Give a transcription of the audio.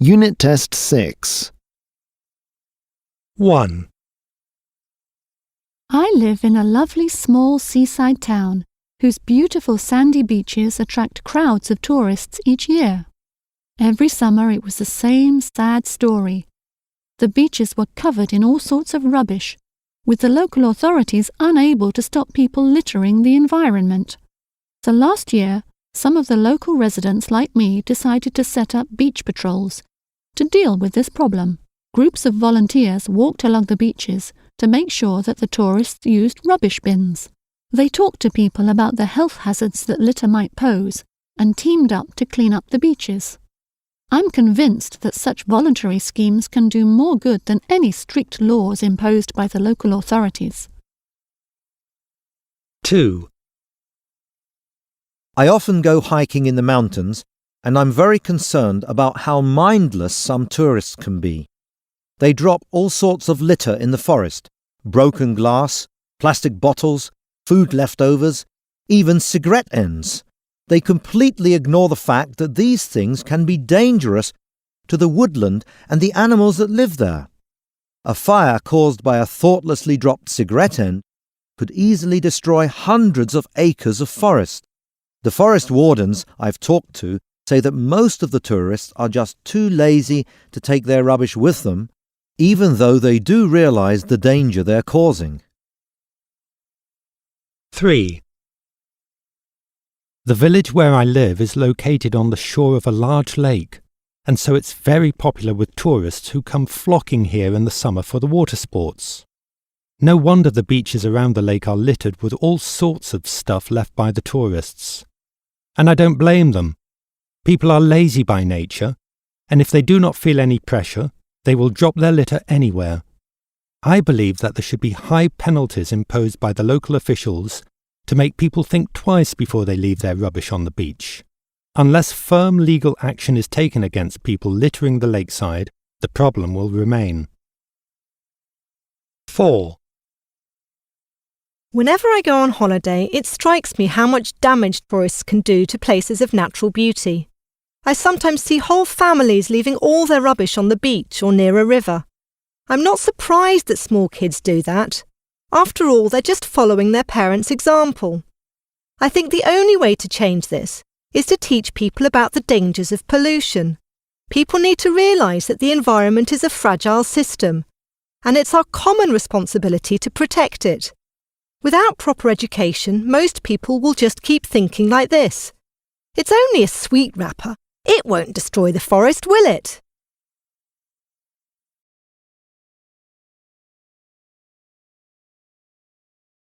Unit Test 6. 1. I live in a lovely small seaside town whose beautiful sandy beaches attract crowds of tourists each year. Every summer it was the same sad story. The beaches were covered in all sorts of rubbish, with the local authorities unable to stop people littering the environment. So last year, some of the local residents like me decided to set up beach patrols to deal with this problem. Groups of volunteers walked along the beaches to make sure that the tourists used rubbish bins. They talked to people about the health hazards that litter might pose and teamed up to clean up the beaches. I'm convinced that such voluntary schemes can do more good than any strict laws imposed by the local authorities. 2. I often go hiking in the mountains, and I'm very concerned about how mindless some tourists can be. They drop all sorts of litter in the forest: broken glass, plastic bottles, food leftovers, even cigarette ends. They completely ignore the fact that these things can be dangerous to the woodland and the animals that live there. A fire caused by a thoughtlessly dropped cigarette end could easily destroy hundreds of acres of forest. The forest wardens I've talked to say that most of the tourists are just too lazy to take their rubbish with them, even though they do realize the danger they're causing. 3. The village where I live is located on the shore of a large lake, and so it's very popular with tourists who come flocking here in the summer for the water sports. No wonder the beaches around the lake are littered with all sorts of stuff left by the tourists. And I don't blame them. People are lazy by nature, and if they do not feel any pressure, they will drop their litter anywhere. I believe that there should be high penalties imposed by the local officials to make people think twice before they leave their rubbish on the beach. Unless firm legal action is taken against people littering the lakeside, the problem will remain. 4. Whenever I go on holiday, it strikes me how much damage tourists can do to places of natural beauty. I sometimes see whole families leaving all their rubbish on the beach or near a river. I'm not surprised that small kids do that. After all, they're just following their parents' example. I think the only way to change this is to teach people about the dangers of pollution. People need to realise that the environment is a fragile system, and it's our common responsibility to protect it. Without proper education, most people will just keep thinking like this: it's only a sweet wrapper. It won't destroy the forest, will it?